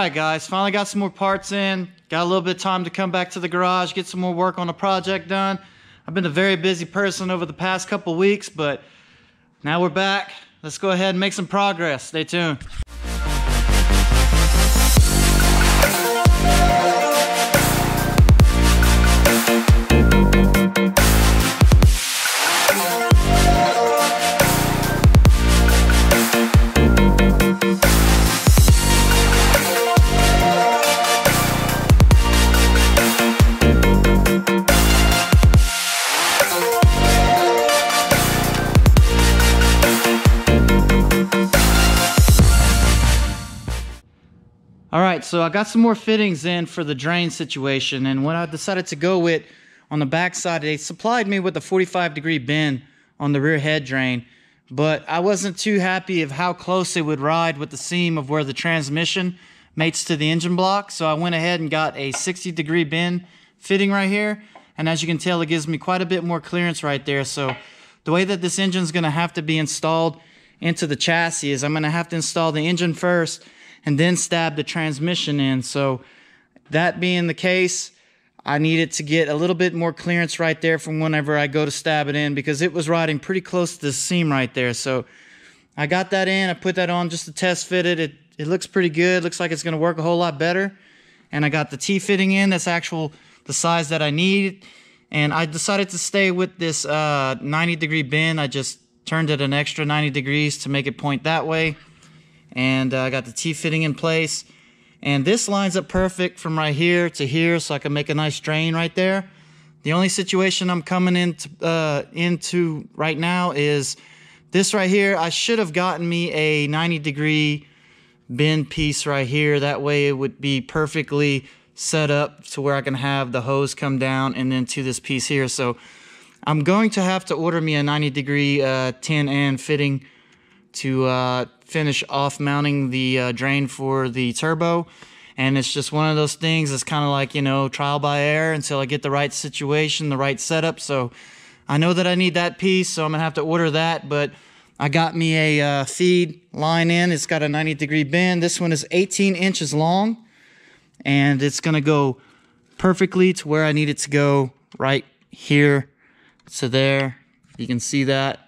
Alright guys, finally got some more parts in. Got a little bit of time to come back to the garage, get some more work on the project done. I've been a very busy person over the past couple weeks, but now we're back. Let's go ahead and make some progress. Stay tuned. Alright, so I got some more fittings in for the drain situation, and what I decided to go with on the back side, they supplied me with a 45-degree bend on the rear head drain, but I wasn't too happy of how close it would ride with the seam of where the transmission mates to the engine block, so I went ahead and got a 60-degree bend fitting right here, and as you can tell, it gives me quite a bit more clearance right there. So the way that this engine is going to have to be installed into the chassis is I'm going to have to install the engine first and then stab the transmission in. So that being the case, I needed to get a little bit more clearance right there from whenever I go to stab it in, because it was riding pretty close to the seam right there. So I got that in, I put that on just to test fit it. It looks pretty good, looks like it's gonna work a whole lot better. And I got the T-fitting in, that's the size that I need. And I decided to stay with this 90-degree bend. I just turned it an extra 90 degrees to make it point that way. And I got the T-fitting in place, and this lines up perfect from right here to here, so I can make a nice drain right there. The only situation I'm coming into right now is this right here. I should have gotten me a 90-degree bend piece right here, that way it would be perfectly set up to where I can have the hose come down and then to this piece here. So I'm going to have to order me a 90-degree 10N fitting to finish off mounting the drain for the turbo. And it's just one of those things that's kind of like, you know, trial by error until I get the right situation, the right setup. So I know that I need that piece, so I'm gonna have to order that. But I got me a feed line in. It's got a 90-degree bend. This one is 18 inches long, and it's gonna go perfectly to where I need it to go, right here to there. You can see that.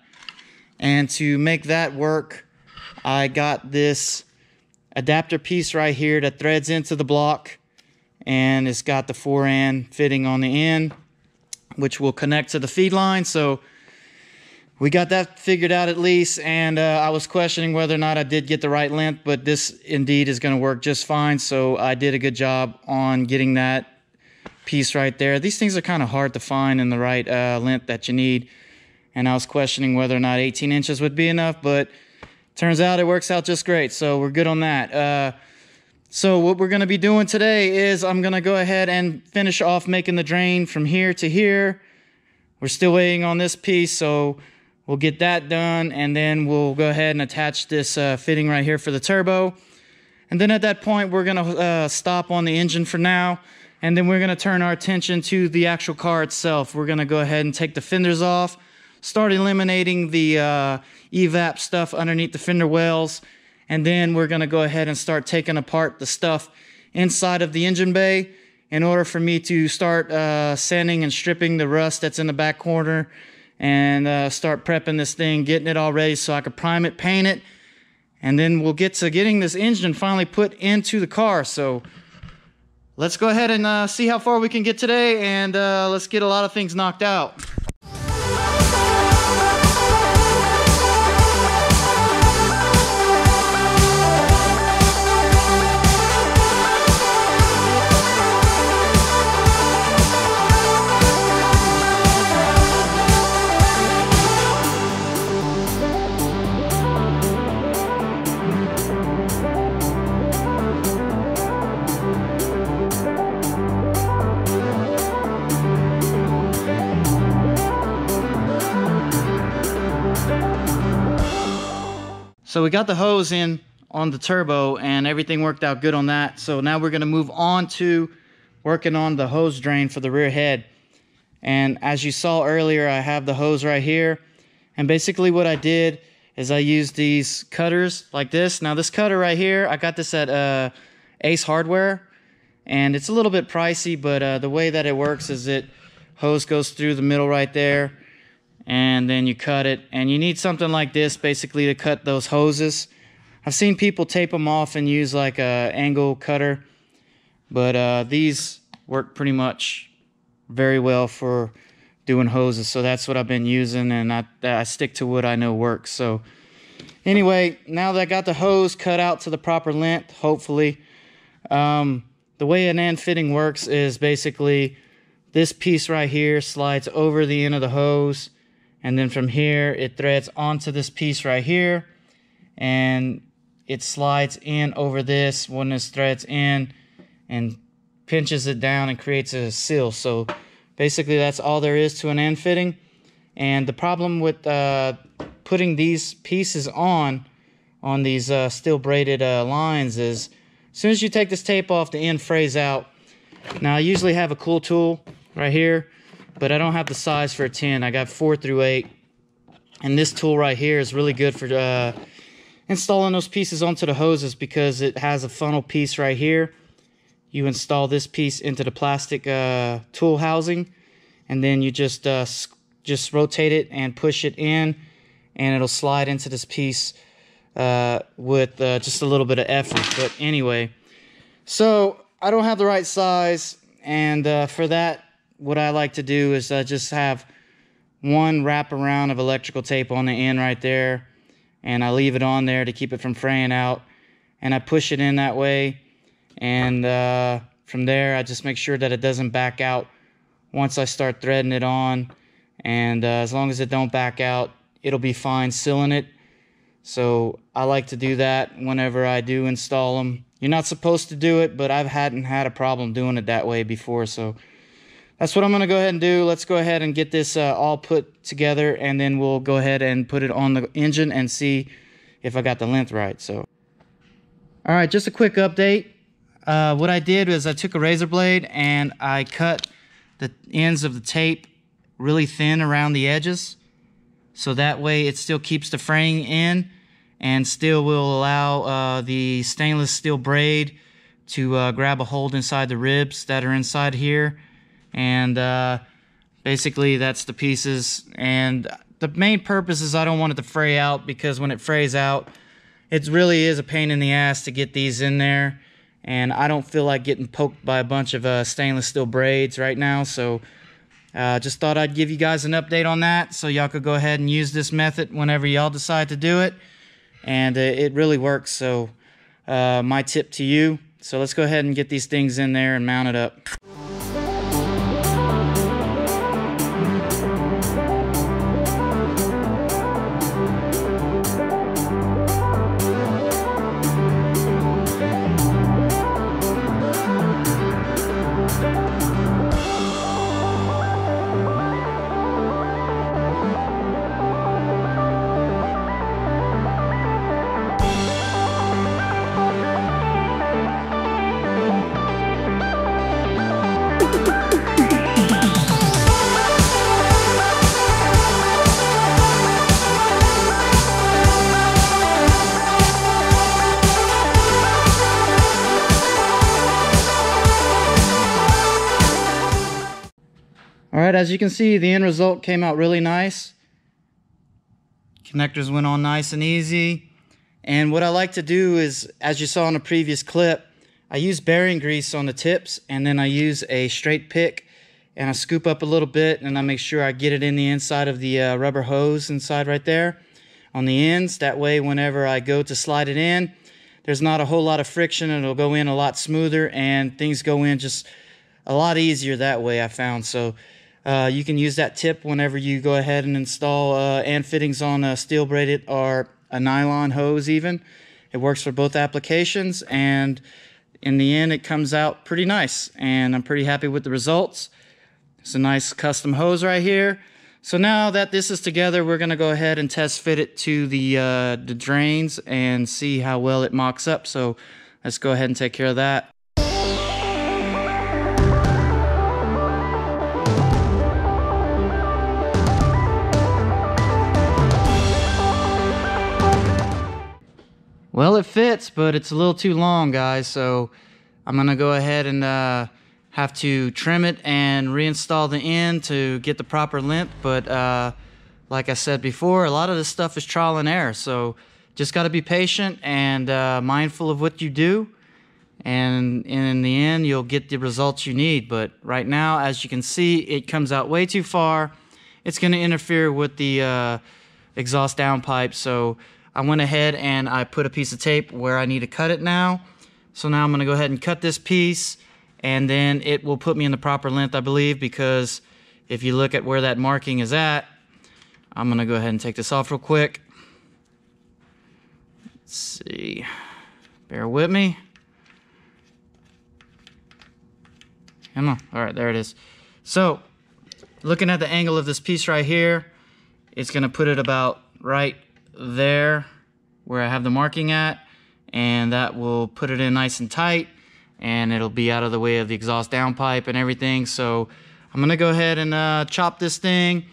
And to make that work, I got this adapter piece right here that threads into the block, and it's got the 4N fitting on the end, which will connect to the feed line. So we got that figured out at least, and I was questioning whether or not I did get the right length, but this indeed is going to work just fine. So I did a good job on getting that piece right there. These things are kind of hard to find in the right length that you need. And I was questioning whether or not 18 inches would be enough, but turns out it works out just great, so we're good on that. So what we're going to be doing today is I'm going to go ahead and finish off making the drain from here to here. We're still waiting on this piece, so we'll get that done, and then we'll go ahead and attach this fitting right here for the turbo. And then at that point, we're going to stop on the engine for now, and then we're going to turn our attention to the actual car itself. We're going to go ahead and take the fenders off, start eliminating the evap stuff underneath the fender wells, and then we're going to go ahead and start taking apart the stuff inside of the engine bay in order for me to start sanding and stripping the rust that's in the back corner, and start prepping this thing, getting it all ready so I can prime it, paint it, and then we'll get to getting this engine finally put into the car. So let's go ahead and see how far we can get today, and let's get a lot of things knocked out. So we got the hose in on the turbo and everything worked out good on that. So now we're going to move on to working on the hose drain for the rear head. And as you saw earlier, I have the hose right here. And basically what I did is I used these cutters like this. Now this cutter right here, I got this at Ace Hardware, and it's a little bit pricey, but the way that it works is hose goes through the middle right there, and then you cut it, and you need something like this basically to cut those hoses. I've seen people tape them off and use like a angle cutter, but these work pretty much very well for doing hoses, so that's what I've been using, and I stick to what I know works. So anyway, now that I got the hose cut out to the proper length, hopefully, the way an end fitting works is basically this piece right here slides over the end of the hose, and then from here it threads onto this piece right here, and it slides in over this when this threads in and pinches it down and creates a seal. So basically that's all there is to an end fitting. And the problem with putting these pieces on these steel braided lines is as soon as you take this tape off, the end frays out. Now I usually have a cool tool right here, but I don't have the size for a 10. I got 4 through 8, and this tool right here is really good for installing those pieces onto the hoses because it has a funnel piece right here. You install this piece into the plastic tool housing, and then you just rotate it and push it in, and it'll slide into this piece with just a little bit of effort. But anyway, so I don't have the right size, and for that, what I like to do is just have one wrap around of electrical tape on the end right there, and I leave it on there to keep it from fraying out, and I push it in that way, and from there I just make sure that it doesn't back out once I start threading it on, and as long as it don't back out, it'll be fine sealing it. So I like to do that whenever I do install them. You're not supposed to do it, but I hadn't had a problem doing it that way before, so that's what I'm going to go ahead and do. Let's go ahead and get this all put together, and then we'll go ahead and put it on the engine and see if I got the length right. So, all right, just a quick update. What I did was I took a razor blade and I cut the ends of the tape really thin around the edges, so that way it still keeps the fraying in and still will allow the stainless steel braid to grab a hold inside the ribs that are inside here. And basically that's the pieces, and the main purpose is I don't want it to fray out, because when it frays out it really is a pain in the ass to get these in there, and I don't feel like getting poked by a bunch of stainless steel braids right now. So just thought I'd give you guys an update on that, so y'all could go ahead and use this method whenever y'all decide to do it, and it really works. So my tip to you. So let's go ahead and get these things in there and mount it up. Alright, as you can see, the end result came out really nice. Connectors went on nice and easy. And what I like to do is, as you saw in the previous clip, I use bearing grease on the tips, and then I use a straight pick, and I scoop up a little bit, and I make sure I get it in the inside of the rubber hose inside right there on the ends. That way, whenever I go to slide it in, there's not a whole lot of friction, and it'll go in a lot smoother, and things go in just a lot easier that way, I found. So you can use that tip whenever you go ahead and install end fittings on a steel braided or a nylon hose even. It works for both applications, and in the end it comes out pretty nice, and I'm pretty happy with the results. It's a nice custom hose right here. So now that this is together, we're going to go ahead and test fit it to the drains and see how well it mocks up. So let's go ahead and take care of that. Well, it fits, but it's a little too long, guys, so I'm gonna go ahead and have to trim it and reinstall the end to get the proper length. But like I said before, a lot of this stuff is trial and error, so just got to be patient and mindful of what you do, and in the end you'll get the results you need. But right now, as you can see, it comes out way too far. It's going to interfere with the exhaust downpipe, so I went ahead and I put a piece of tape where I need to cut it now. So now I'm going to go ahead and cut this piece, and then it will put me in the proper length, I believe, because if you look at where that marking is at, I'm going to go ahead and take this off real quick. Let's see. Bear with me. Come on. All right, there it is. So, looking at the angle of this piece right here, it's going to put it about right there where I have the marking at, and that will put it in nice and tight, and it'll be out of the way of the exhaust downpipe and everything. So, I'm going to go ahead and chop this thing,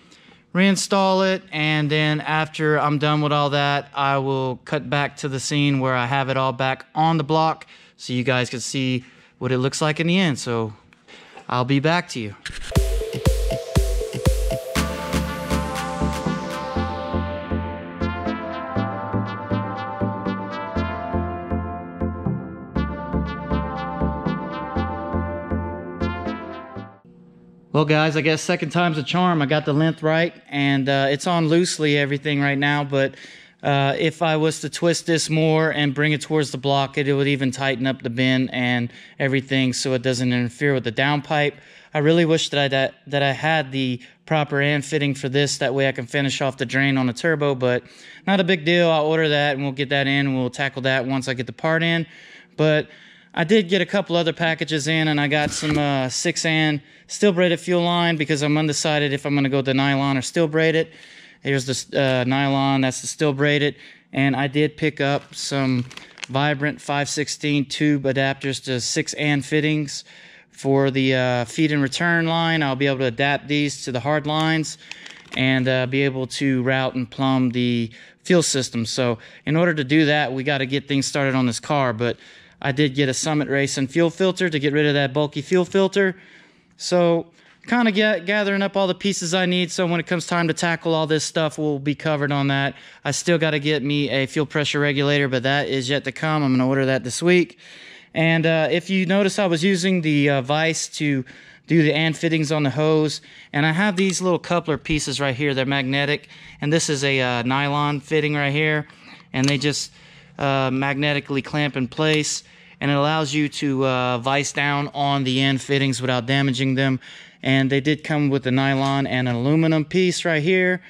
reinstall it, and then after I'm done with all that, I will cut back to the scene where I have it all back on the block so you guys can see what it looks like in the end. So I'll be back to you. Well guys, I guess second time's a charm. I got the length right, and it's on loosely everything right now, but if I was to twist this more and bring it towards the block, it would even tighten up the bend and everything so it doesn't interfere with the downpipe. I really wish that I had the proper end fitting for this, that way I can finish off the drain on the turbo, but not a big deal. I'll order that and we'll get that in, and we'll tackle that once I get the part in. But I did get a couple other packages in, and I got some 6N steel braided fuel line because I'm undecided if I'm going to go the nylon or steel braided. Here's the nylon, that's the steel braided, and I did pick up some Vibrant 5/16 tube adapters to 6N fittings for the feed and return line. I'll be able to adapt these to the hard lines and be able to route and plumb the fuel system. So in order to do that, we got to get things started on this car, but I did get a Summit Racing fuel filter to get rid of that bulky fuel filter. So kind of gathering up all the pieces I need, so when it comes time to tackle all this stuff, we'll be covered on that. I still got to get me a fuel pressure regulator, but that is yet to come. I'm going to order that this week. And if you notice, I was using the vise to do the and fittings on the hose, and I have these little coupler pieces right here. They're magnetic, and this is a nylon fitting right here, and they just magnetically clamp in place, and it allows you to vise down on the end fittings without damaging them. And they did come with a nylon and an aluminum piece right here.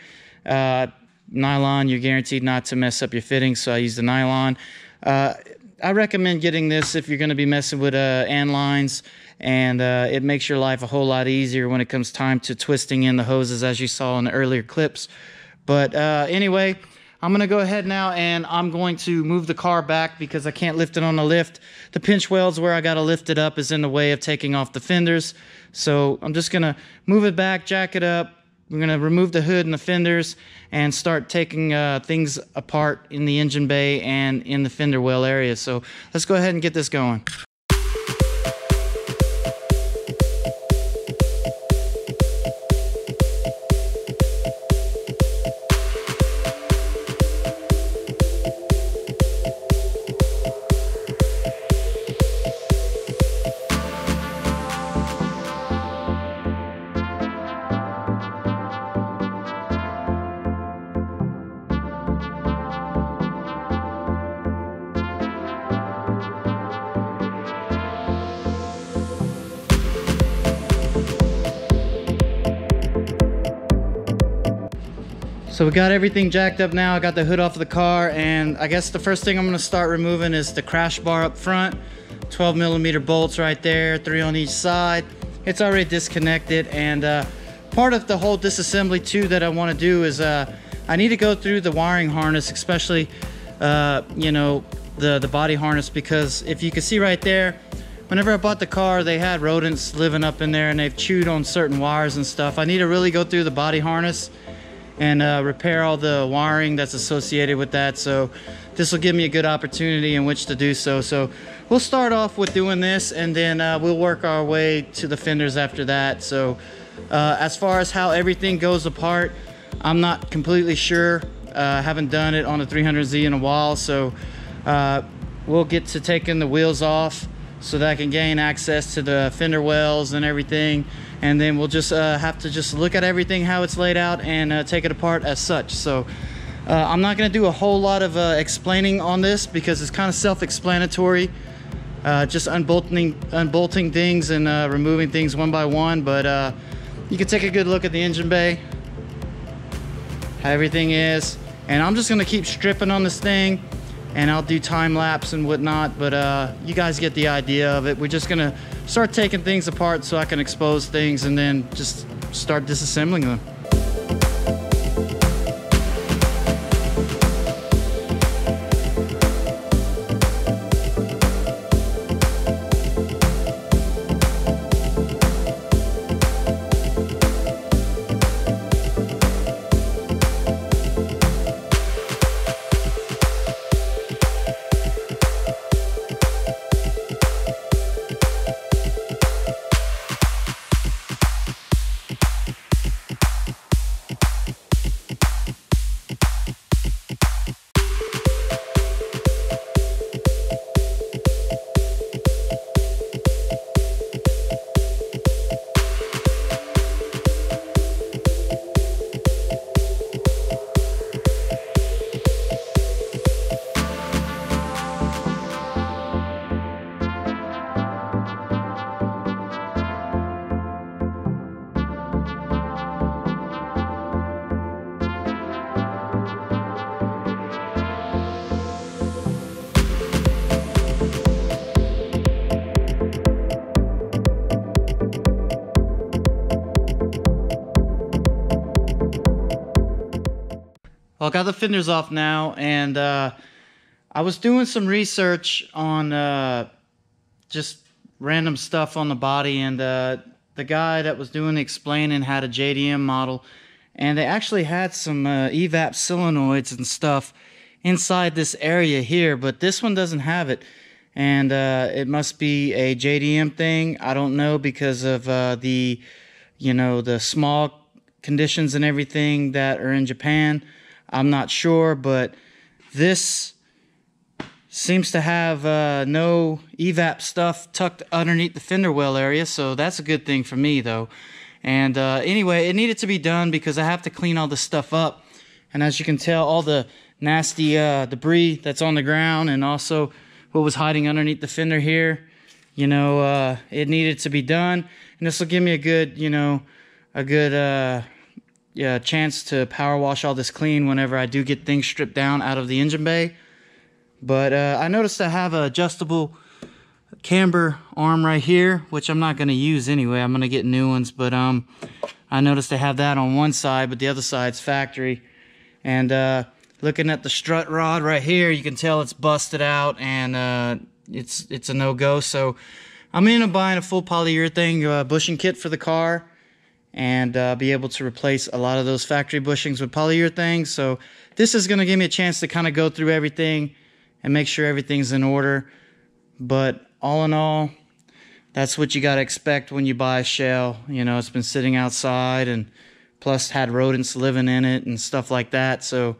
Nylon, you're guaranteed not to mess up your fittings, so I use the nylon. I recommend getting this if you're going to be messing with end lines, and it makes your life a whole lot easier when it comes time to twisting in the hoses, as you saw in the earlier clips. But anyway, I'm going to go ahead now, and I'm going to move the car back because I can't lift it on the lift. The pinch welds where I got to lift it up is in the way of taking off the fenders. So I'm just going to move it back, jack it up. We're going to remove the hood and the fenders and start taking things apart in the engine bay and in the fender well area. So let's go ahead and get this going. So we got everything jacked up now. I got the hood off of the car, and I guess the first thing I'm going to start removing is the crash bar up front. 12mm bolts right there, 3 on each side. It's already disconnected, and part of the whole disassembly too that I want to do is I need to go through the wiring harness, especially you know, the body harness, because if you can see right there, whenever I bought the car, they had rodents living up in there and they've chewed on certain wires and stuff. I need to really go through the body harness and repair all the wiring that's associated with that. So this will give me a good opportunity in which to do so. So we'll start off with doing this, and then we'll work our way to the fenders after that. So as far as how everything goes apart, I'm not completely sure. I haven't done it on a 300Z in a while, so we'll get to taking the wheels off so that I can gain access to the fender wells and everything, and then we'll just have to just look at everything, how it's laid out, and take it apart as such. So I'm not going to do a whole lot of explaining on this because it's kind of self-explanatory, just unbolting things and removing things one by one. But you can take a good look at the engine bay, how everything is, and I'm just going to keep stripping on this thing, and I'll do time lapse and whatnot, but you guys get the idea of it. We're just gonna start taking things apart so I can expose things and then just start disassembling them. Well, I got the fenders off now, and I was doing some research on just random stuff on the body, and the guy that was doing the explaining had a JDM model, and they actually had some evap solenoids and stuff inside this area here, but this one doesn't have it, and it must be a JDM thing. I don't know, because of the, you know, the smog conditions and everything that are in Japan. I'm not sure, but this seems to have no evap stuff tucked underneath the fender well area, so that's a good thing for me though. And anyway, it needed to be done because I have to clean all this stuff up, and as you can tell, all the nasty debris that's on the ground, and also what was hiding underneath the fender here, you know, it needed to be done, and this will give me a good, you know, a good chance to power wash all this clean whenever I do get things stripped down out of the engine bay. But I noticed I have an adjustable camber arm right here, which I'm not going to use anyway. I'm going to get new ones, but I noticed I have that on one side, but the other side's factory. And looking at the strut rod right here, you can tell it's busted out, and it's a no-go. So I'm going to buy a full polyurethane bushing kit for the car, and be able to replace a lot of those factory bushings with polyurethane. So this is going to give me a chance to kind of go through everything and make sure everything's in order. But all in all, that's what you got to expect when you buy a shell. You know, it's been sitting outside, and plus had rodents living in it and stuff like that. So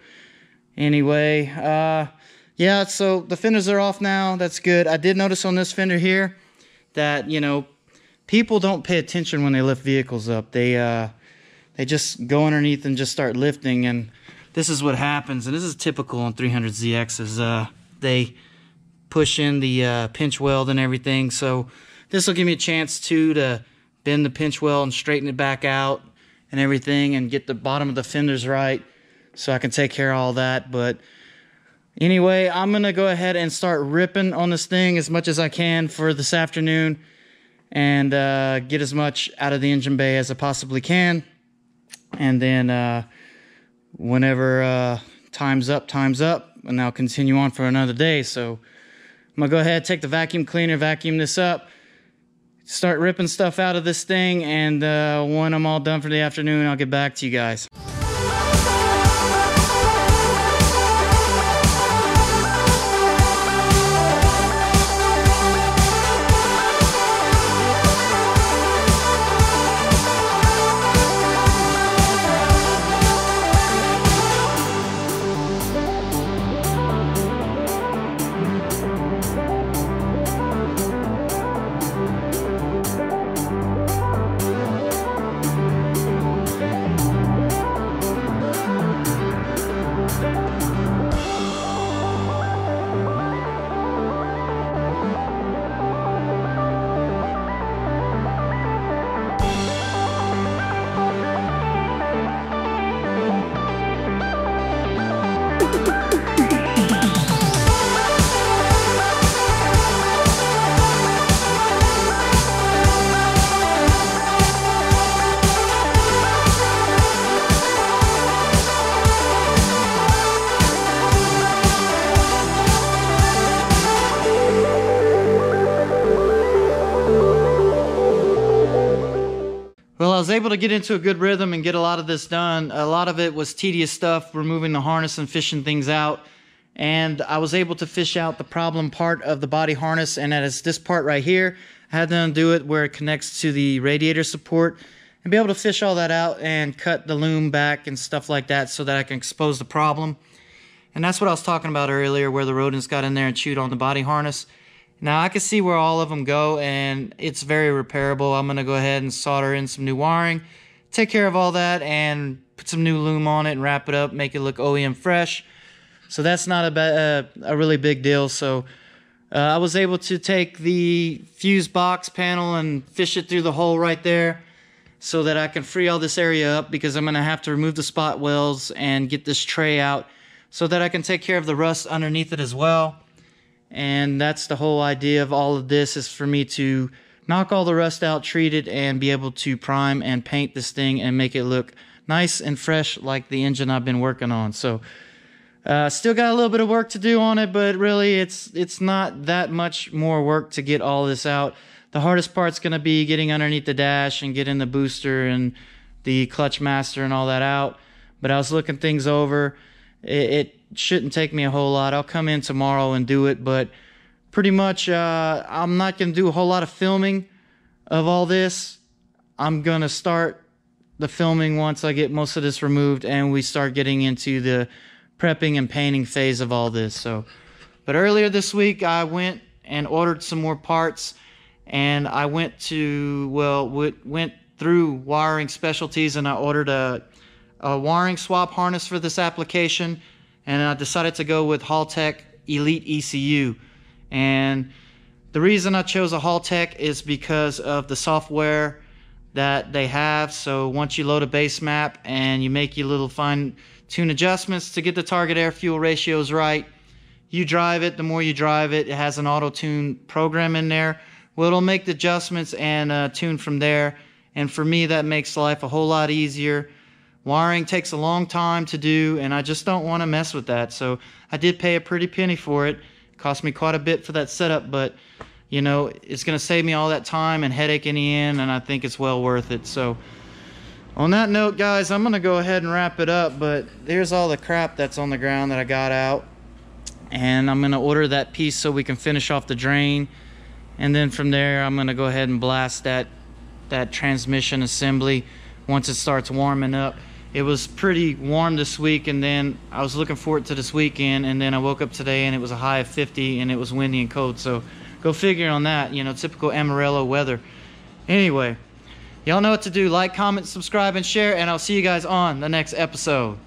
anyway, yeah, so the fenders are off now. That's good. I did notice on this fender here that, you know, people don't pay attention when they lift vehicles up. They just go underneath and just start lifting, and this is what happens. And this is typical on 300ZXs. They push in the pinch weld and everything. So this will give me a chance to bend the pinch weld and straighten it back out and everything, and get the bottom of the fenders right, so I can take care of all that. But anyway, I'm gonna go ahead and start ripping on this thing as much as I can for this afternoon, and get as much out of the engine bay as I possibly can. And then whenever time's up, and I'll continue on for another day. So I'm gonna go ahead, take the vacuum cleaner, vacuum this up, start ripping stuff out of this thing, and when I'm all done for the afternoon, I'll get back to you guys. able to get into a good rhythm and get a lot of this done. A lot of it was tedious stuff, removing the harness and fishing things out. And I was able to fish out the problem part of the body harness, and that is this part right here. I had to undo it where it connects to the radiator support and be able to fish all that out and cut the loom back and stuff like that so that I can expose the problem. And that's what I was talking about earlier, where the rodents got in there and chewed on the body harness. Now I can see where all of them go, and it's very repairable. I'm going to go ahead and solder in some new wiring, take care of all that, and put some new loom on it and wrap it up, make it look OEM fresh. So that's not a really big deal. So I was able to take the fuse box panel and fish it through the hole right there so that I can free all this area up, because I'm going to have to remove the spot welds and get this tray out so that I can take care of the rust underneath it as well. And that's the whole idea of all of this, is for me to knock all the rust out, treat it, and be able to prime and paint this thing and make it look nice and fresh like the engine I've been working on. So still got a little bit of work to do on it, but really it's not that much more work to get all this out. The hardest part's going to be getting underneath the dash and getting the booster and the clutch master and all that out. But I was looking things over. It shouldn't take me a whole lot. I'll come in tomorrow and do it, but pretty much I'm not going to do a whole lot of filming of all this. I'm going to start the filming once I get most of this removed and we start getting into the prepping and painting phase of all this. So, but earlier this week I went and ordered some more parts, and I went through Wiring Specialties and I ordered a wiring swap harness for this application, and I decided to go with Haltech Elite ECU. And the reason I chose a Haltech is because of the software that they have. So once you load a base map and you make your little fine tune adjustments to get the target air fuel ratios right, you drive it. The more you drive it, it has an auto tune program in there. Well, it'll make the adjustments and tune from there. And for me, that makes life a whole lot easier. Wiring takes a long time to do, and I just don't want to mess with that. So I did pay a pretty penny for it. It cost me quite a bit for that setup, but you know, it's going to save me all that time and headache in the end, and I think it's well worth it. So on that note, guys, I'm going to go ahead and wrap it up, but there's all the crap that's on the ground that I got out, and I'm going to order that piece so we can finish off the drain. And then from there, I'm going to go ahead and blast that transmission assembly once it starts warming up. It was pretty warm this week, and then I was looking forward to this weekend, and then I woke up today and it was a high of 50 and it was windy and cold. So go figure on that, you know, typical Amarillo weather. Anyway, y'all know what to do. Like, comment, subscribe, and share, and I'll see you guys on the next episode.